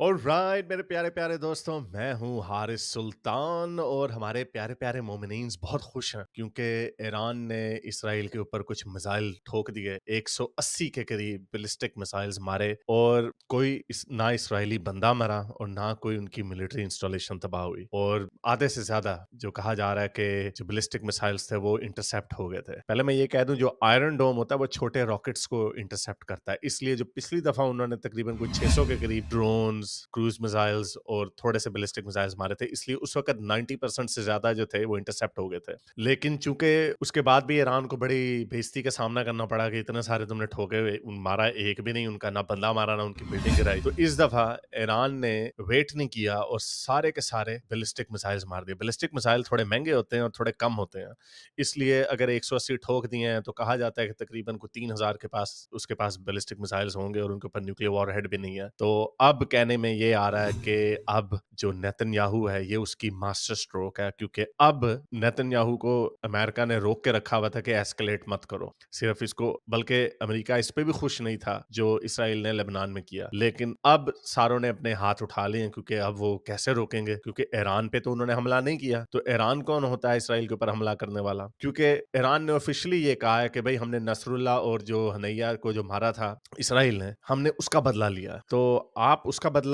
Alright मेरे प्यारे प्यारे दोस्तों, मैं हूं हारिस सुल्तान और हमारे प्यारे प्यारे मोमिनीन्स बहुत खुश हैं क्योंकि ईरान ने इसराइल के ऊपर कुछ मिसाइल ठोक दिए। 180 के करीब बैलिस्टिक मिसाइल्स मारे और कोई ना इसराइली बंदा मरा और ना कोई उनकी मिलिट्री इंस्टॉलेशन तबाह हुई। और आधे से ज्यादा जो कहा जा रहा है कि जो बैलिस्टिक मिसाइल्स थे वो इंटरसेप्ट हो गए थे। पहले मैं ये कह दूं, जो आयरन डोम होता है वो छोटे रॉकेट्स को इंटरसेप्ट करता है, इसलिए जो पिछली दफा उन्होंने तकरीबन कोई 600 के करीब ड्रोन्स, क्रूज मिसाइल्स और थोड़े से बैलिस्टिक मिसाइल्स मारे थे, इसलिए उस वक्त 90% से ज्यादा जो थे वो इंटरसेप्ट हो गए थे। लेकिन चूंकि उसके बाद भी ईरान को बड़ी बेइज्जती का सामना करना पड़ा कि इतने सारे तुमने ठोके, मारा एक भी नहीं उनका, ना बंदा मारा ना उनकी बिल्डिंग गिराई, तो इस दफा ईरान ने वेट नहीं किया और सारे के सारे बैलिस्टिक मिसाइल्स मार दिए। बैलिस्टिक मिसाइल थोड़े महंगे होते हैं और थोड़े कम होते हैं, इसलिए अगर 180 ठोक दिए हैं तो कहा जाता है कि तकरीबन को 3000 के पास उसके पास बैलिस्टिक मिसाइल्स होंगे और उनके ऊपर न्यूक्लियर वॉरहेड भी नहीं है। तो अब कहने में ये आ रहा है कि अब जो नेतन्याहू है ये उसकी मास्टर स्ट्रोक है, क्योंकि अब नेतन्याहू को अमेरिका ने रोक के रखा हुआ था कि एस्केलेट मत करो सिर्फ इसको, बल्कि अमेरिका इस पे भी खुश नहीं था जो इसराइल ने लेबनान में किया। लेकिन अब सारों ने अपने हाथ उठा लिए हैं, क्योंकि अब वो कैसे रोकेंगे, क्योंकि ईरान पे तो उन्होंने हमला नहीं किया, तो ईरान कौन होता है इसराइल के ऊपर हमला करने वाला? क्योंकि ईरान ने ऑफिशियली ये कहा है कि भाई हमने नसरुल्ला और जो हनैया को जो मारा था इसराइल ने, हमने उसका बदला लिया। तो आप उसका बदला,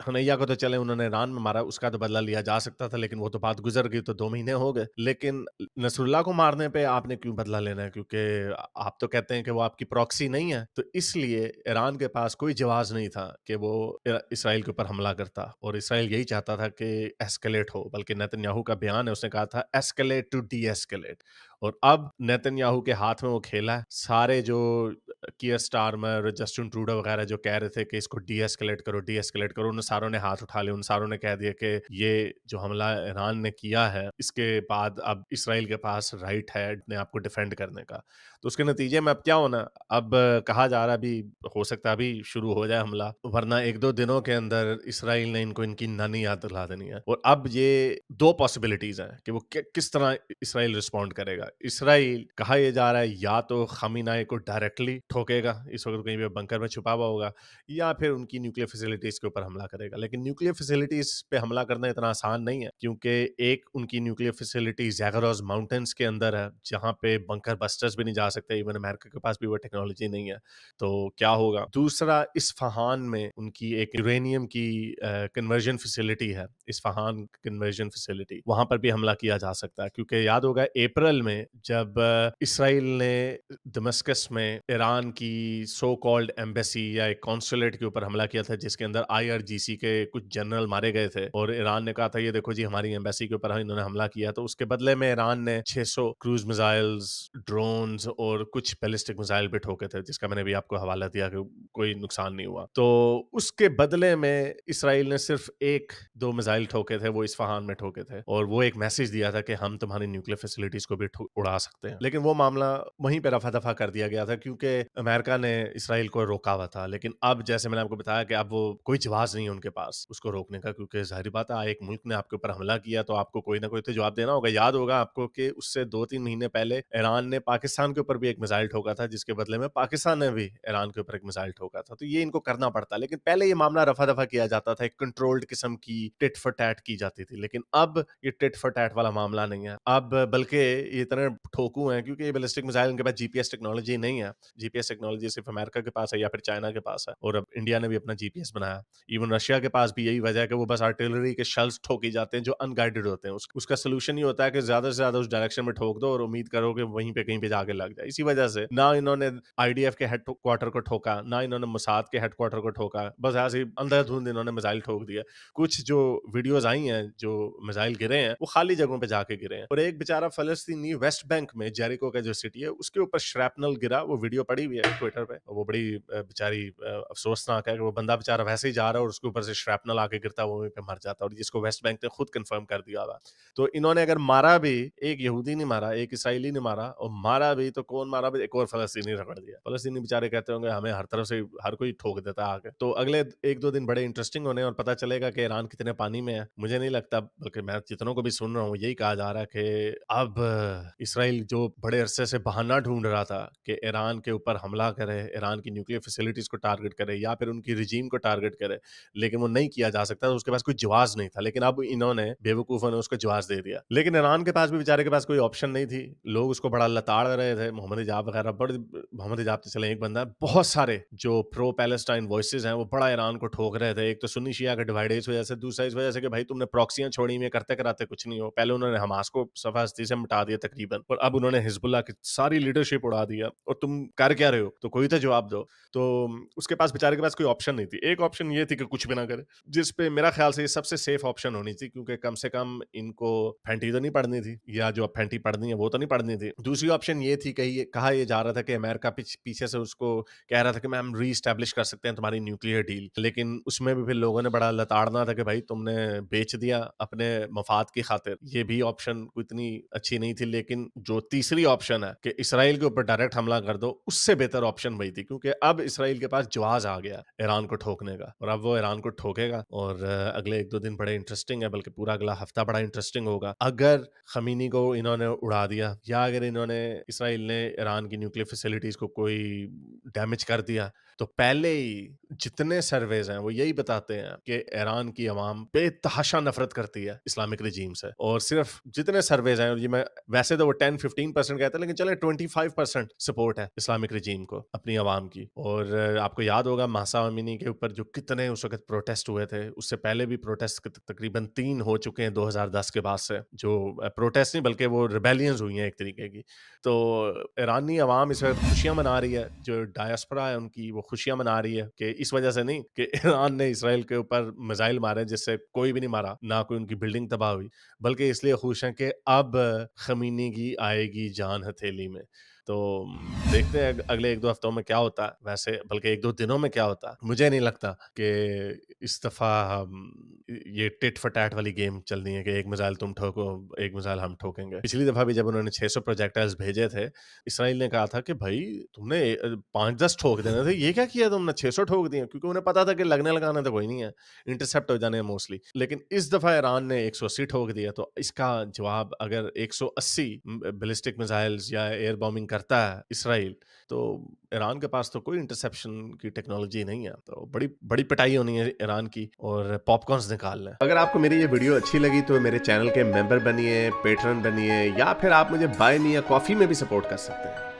हनैया को तो चले उन्होंने ईरान में मारा, उसका तो बदला लिया जा सकता था, लेकिन वो तो बात गुजर गई, तो 2 महीने हो गए। लेकिन नसरुल्ला को मारने पे आपने क्यों बदला लेना है? क्योंकि आप तो कहते हैं कि वो आपकी प्रॉक्सी नहीं है, तो इसलिए ईरान के पास कोई जवाब नहीं था कि वो इसराइल के ऊपर हमला करता, और इसराइल यही चाहता था कि एस्केलेट हो। बल्कि नेतन्याहू का बयान है, उसने कहा था एस्केलेट टू डी एस्केलेट। और अब नेतन्याहू के हाथ में वो खेला है। सारे जो कियर स्टारमर, जस्टिन ट्रूडो वगैरह जो कह रहे थे कि इसको डी एस्केलेट करो, उन सारों ने हाथ उठा लिए, उन सारों ने कह दिया कि ये जो हमला ईरान ने किया है इसके बाद अब इसराइल के पास राइट है अपने आप को डिफेंड करने का। तो उसके नतीजे में अब क्या होना, अब कहा जा रहा है अभी हो सकता है अभी शुरू हो जाए हमला, वरना 1-2 दिनों के अंदर इसराइल ने इनको इनकी नानी याद दिला देनी है। और अब ये दो पॉसिबिलिटीज हैं कि वो किस तरह इसराइल रिस्पॉन्ड करेगा। इसराइल, कहा यह जा रहा है, या तो खमीनाई को डायरेक्टली ठोकेगा, इस वक्त कहीं पे बंकर में छुपा हुआ होगा, या फिर उनकी न्यूक्लियर फैसिलिटीज के ऊपर हमला करेगा। लेकिन न्यूक्लियर फैसिलिटीज पे हमला करना इतना आसान नहीं है, क्योंकि एक उनकी न्यूक्लियर फैसिलिटी जैगरोस माउंटेन्स के अंदर है, जहां पे बंकर बस्टर्स भी नहीं जा सकते, इवन अमेरिका के पास भी वो टेक्नोलॉजी नहीं है। तो क्या होगा? दूसरा, इस्फहान में उनकी एक यूरेनियम की कन्वर्जन फैसिलिटी है, इस्फहान कन्वर्जन फैसिलिटी, वहां पर भी हमला किया जा सकता है। क्योंकि याद होगा अप्रैल में जब इसराइल ने दमस्कस में ईरान की सो कॉल्ड एम्बेसी या एक कॉन्सुलेट के ऊपर हमला किया था, जिसके अंदर आईआरजीसी के कुछ जनरल मारे गए थे, और ईरान ने कहा था ये देखो जी हमारी एम्बेसी के ऊपर इन्होंने हमला किया। तो उसके बदले में ईरान ने 600 क्रूज मिसाइल्स, ड्रोन्स और कुछ बैलिस्टिक मिसाइल भी ठोके थे, जिसका मैंने भी आपको हवाला दिया कि कोई नुकसान नहीं हुआ। तो उसके बदले में इसराइल ने सिर्फ 1-2 मिसाइल ठोके थे, वो इस्फहान में ठोके थे, और वो एक मैसेज दिया था कि हम तुम्हारी न्यूक्लियर फैसिलिटीज को भी उड़ा सकते हैं। लेकिन वो मामला वहीं पे रफा दफा कर दिया गया था, क्योंकि अमेरिका ने इसराइल को रोका हुआ था। लेकिन अब जैसे मैंने आपको बताया कि अब वो कोई जवाब नहीं है उनके पास उसको रोकने का, क्योंकि जाहिर बात है एक मुल्क ने आपके ऊपर हमला किया तो आपको कोई ना कोई तो जवाब देना होगा। याद होगा आपको कि उससे 2-3 महीने पहले ईरान ने पाकिस्तान के ऊपर भी एक मिसाइल ठोका था, जिसके बदले में पाकिस्तान ने भी ईरान के ऊपर एक मिसाइल ठोका था। तो ये इनको करना पड़ता, लेकिन पहले ये मामला रफा दफा किया जाता था, एक कंट्रोल्ड किस्म की टिट फॉर टैट की जाती थी। लेकिन अब ये टिट फॉर टैट वाला मामला नहीं है। अब बल्कि ये इतने ठोकू हैं क्योंकि ये बैलिस्टिक मिसाइल इनके पास जीपीएस टेक्नोलॉजी नहीं है। जीपीएस टेक्नोलॉजी सिर्फ अमेरिका के पास है या फिर चाइना के पास है, और अब इंडिया ने भी अपना जीपीएस बनाया। इवन रशिया के पास भी यही वजह है कि वो बस आर्टिलरी के शेल्स ठोकी जाते हैं जो अनगाइडेड होते हैं। उसका सोल्यूशन ये होता है कि ज्यादा से ज्यादा उस डायरेक्शन में ठोक दो और उम्मीद करो कि वहीं पे कहीं पे जाके लग जाए। इसी वजह से ना इन्होंने आईडीएफ के हेडक्वार्टर को ठोका, ना इन्होंने मोसाद के हेडक्वार्टर को ठोका, बस ऐसे ही अंधाधुंध इन्होंने मिसाइल ठोक दिया। कुछ जो वीडियोस आई हैं जो मिसाइल गिरे हैं वो खाली जगहों पे जाके गिरे हैं। और एक बेचारा फलस्तीनी वेस्ट बैंक में जेरिको का जो सिटी है उसके ऊपर श्रैपनल गिरा, वो वीडियो पड़ी हुई है ट्विटर पे। वो बड़ी बेचारी अफसोसनाक है कि वो बंदा बेचारा वैसे ही जा रहा है और उसके ऊपर से श्रैपनल आके गिरता है, वो वहीं पे मर जाता है, और जिसको वेस्ट बैंक ने खुद कंफर्म कर दिया हुआ। तो इन्होंने अगर मारा भी, एक यहूदी नहीं मारा, एक इसराइली नहीं मारा, और मारा भी तो कौन मारा भी, एक और फलस्तीनी रगड़ दिया। फलस्तीनी बेचारे कहते होंगे हमें हर तरफ से हर कोई ठोक देता है आके। तो अगले 1-2 दिन बड़े इंटरेस्टिंग होने, और पता चलेगा कि ईरान कितने पानी में है। मुझे नहीं लगता, बल्कि मैं जितनों को भी सुन रहा हूँ यही कहा जा रहा है कि अब اسرائیل جو بڑے عرصے سے بہانہ ڈھونڈ رہا تھا کہ ایران کے اوپر حملہ کرے، ایران کی نیوکلیئر فیسلٹیز کو ٹارگٹ کرے یا پھر ان کی رجیم کو ٹارگٹ کرے، لیکن وہ نہیں کیا جا سکتا، اس کے پاس کوئی جواز نہیں تھا، لیکن اب انہوں نے بیوقوفوں نے اس کو جواز دے دیا. لیکن ایران کے پاس بھی بیچارے کے پاس کوئی آپشن نہیں تھی. لوگ اس کو بڑا لتاڑ رہے تھے، محمد حجاب وغیرہ، محمد حجاب تو چلے ایک بندہ ہے، بہت سارے جو پرو پیلسٹائن وائسز ہیں وہ بڑا ایران کو ٹھوک رہے تھے. ایک تو سنی شیعہ کا ڈیوائڈ ہے اس وجہ سے، دوسرا اس وجہ سے کہ بھائی تم نے پراکسیاں چھوڑی ہوئی کرتے کراتے کچھ نہیں ہو. پہلے انہوں نے حماس کو صفحہ ہستی سے مٹا دیا تقریباً، اور اب انہوں نے حزب اللہ کی ساری لیڈرشپ اڑا دیا، اور تم کر کیا رہے ہو؟ تو کوئی تو جواب دو. تو اس کے پاس بیچارے کے پاس کوئی آپشن نہیں تھی. ایک آپشن یہ تھی کہ کچھ بھی نہ کرے، جس پہ میرا خیال سے یہ سب سے سیف آپشن ہونی تھی، کیونکہ کم سے کم ان کو پھینٹی تو نہیں پڑنی تھی، یا جو اب پھینٹی پڑنی ہے وہ تو نہیں پڑنی تھی. دوسری آپشن یہ تھی کہ کہا یہ جا رہا تھا کہ امریکہ پیچھے سے اس کو کہہ رہا تھا کہ ہم ری اسٹیبلش کر سکتے ہیں تمہاری نیوکلیئر ڈیل، لیکن اس میں بھی پھر لوگوں نے بڑا لتاڑنا تھا کہ بھائی تم نے بیچ دیا اپنے مفاد کی خاطر. یہ بھی آپشن کوئی اتنی اچھی نہیں تھی. لیکن جو تیسری آپشن ہے کہ اسرائیل کے اوپر ڈائریکٹ حملہ کر دو، اس سے بہتر آپشن وہی تھی، کیونکہ اب اسرائیل کے پاس جواز آ گیا ایران کو ٹھوکنے کا، اور اب وہ ایران کو ٹھوکے گا. اور اگلے ایک دو دن بڑے انٹرسٹنگ ہے، بلکہ پورا اگلا ہفتہ بڑا انٹرسٹنگ ہوگا. اگر خمینی کو انہوں نے اڑا دیا، یا اگر انہوں نے اسرائیل نے ایران کی نیوکلیئر فیسلٹیز کو کوئی ڈیمیج کر دیا، تو پہلے ہی جتنے سرویز ہیں وہ یہی بتاتے ہیں کہ ایران کی عوام بے تحاشا نفرت کرتی ہے اسلامک رجیم سے. اور صرف جتنے سرویز ہیں، یہ میں ویسے تو وہ 10-15% کہتے ہیں، لیکن چلے 25% سپورٹ ہے اسلامک رجیم کو اپنی عوام کی. اور آپ کو یاد ہوگا مہسا امینی کے اوپر جو کتنے اس وقت پروٹیسٹ ہوئے تھے، اس سے پہلے بھی پروٹیسٹ تقریباً 3 ہو چکے ہیں 2010 کے بعد سے، جو پروٹیسٹ نہیں بلکہ وہ ریبیلینز ہوئی ہیں ایک طریقے کی. تو ایرانی عوام اس وقت خوشیاں منا رہی ہے، جو ڈائسپورا ہے ان کی وہ خوشیاں منا رہی ہے، کہ اس وجہ سے نہیں کہ ایران نے اسرائیل کے اوپر میزائل مارے جس سے کوئی بھی نہیں مارا، نہ کوئی ان کی بلڈنگ تباہ ہوئی، بلکہ اس لیے خوش ہیں کہ اب خمینی کی آئے گی جان ہتھیلی میں. تو دیکھتے ہیں اگلے ایک دو ہفتوں میں کیا ہوتا ہے، ویسے بلکہ ایک دو دنوں میں کیا ہوتا ہے. مجھے نہیں لگتا کہ اس دفعہ یہ ٹٹ فار ٹیٹ والی گیم چلنی ہے کہ ایک میزائل تم ٹھوکو ایک میزائل ہم ٹھوکیں گے. پچھلی دفعہ بھی جب انہوں نے 600 پروجیکٹائلز بھیجے تھے، اسرائیل نے کہا تھا کہ بھائی تم نے 5-10 ٹھوک دینے تھے، یہ کیا کیا تم نے 600 ٹھوک دیے، کیونکہ انہیں پتا تھا کہ لگنے لگانا تو کوئی نہیں ہے، انٹرسپٹ ہو جانے ہیں موسٹلی. لیکن اس دفعہ ایران نے 180 ٹھوک دیا. تو اس کا جواب اگر 180 بیلسٹک میزائلز یا ایئر بامبنگ کرتا ہے اسرائیل، تو ایران کے پاس تو کوئی انٹرسیپشن کی ٹیکنالوجی نہیں ہے. تو بڑی بڑی پٹائی ہونی ہے ایران کی، اور پاپ کارنز نکال لیں. اگر آپ کو میری یہ ویڈیو اچھی لگی تو میرے چینل کے ممبر بنیے، پیٹرن بنیے، یا پھر آپ مجھے بائی می یا کافی میں بھی سپورٹ کر سکتے ہیں.